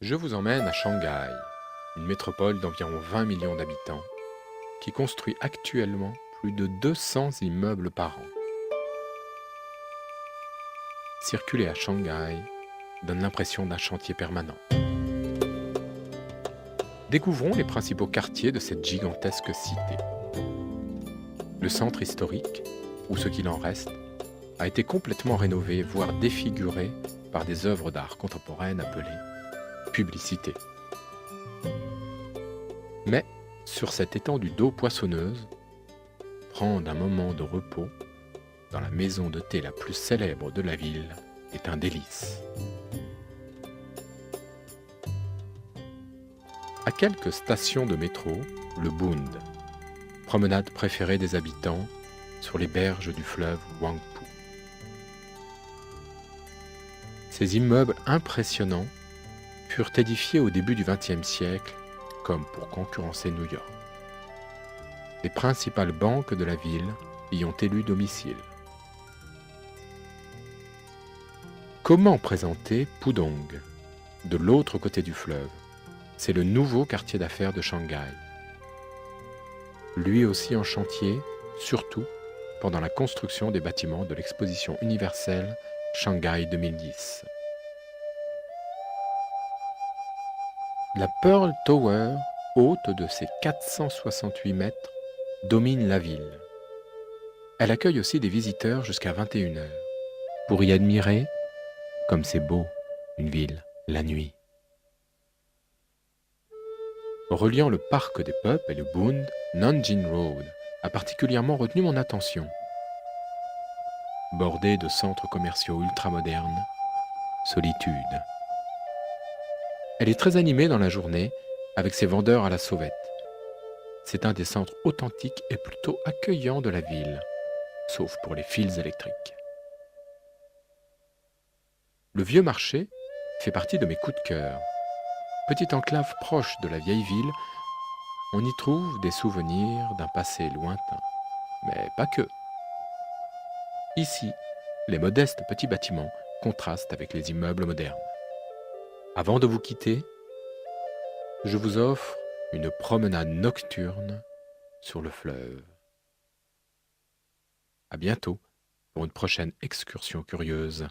Je vous emmène à Shanghai, une métropole d'environ 20 millions d'habitants, qui construit actuellement plus de 200 immeubles par an. Circuler à Shanghai donne l'impression d'un chantier permanent. Découvrons les principaux quartiers de cette gigantesque cité. Le centre historique, ou ce qu'il en reste, a été complètement rénové, voire défiguré par des œuvres d'art contemporaines appelées publicité. Mais, sur cette étendue d'eau poissonneuse, prendre un moment de repos dans la maison de thé la plus célèbre de la ville est un délice. À quelques stations de métro, le Bund, promenade préférée des habitants sur les berges du fleuve Huangpu. Ces immeubles impressionnants furent édifiés au début du XXe siècle comme pour concurrencer New York. Les principales banques de la ville y ont élu domicile. Comment présenter Pudong, de l'autre côté du fleuve? C'est le nouveau quartier d'affaires de Shanghai. Lui aussi en chantier, surtout pendant la construction des bâtiments de l'exposition universelle Shanghai 2010. La Pearl Tower, haute de ses 468 mètres, domine la ville. Elle accueille aussi des visiteurs jusqu'à 21 heures, pour y admirer, comme c'est beau, une ville, la nuit. Reliant le parc des peuples et le Bund, Nanjing Road a particulièrement retenu mon attention. Bordée de centres commerciaux ultramodernes, solitude. Elle est très animée dans la journée avec ses vendeurs à la sauvette. C'est un des centres authentiques et plutôt accueillants de la ville, sauf pour les fils électriques. Le vieux marché fait partie de mes coups de cœur. Petite enclave proche de la vieille ville, on y trouve des souvenirs d'un passé lointain. Mais pas que. Ici, les modestes petits bâtiments contrastent avec les immeubles modernes. Avant de vous quitter, je vous offre une promenade nocturne sur le fleuve. À bientôt pour une prochaine excursion curieuse.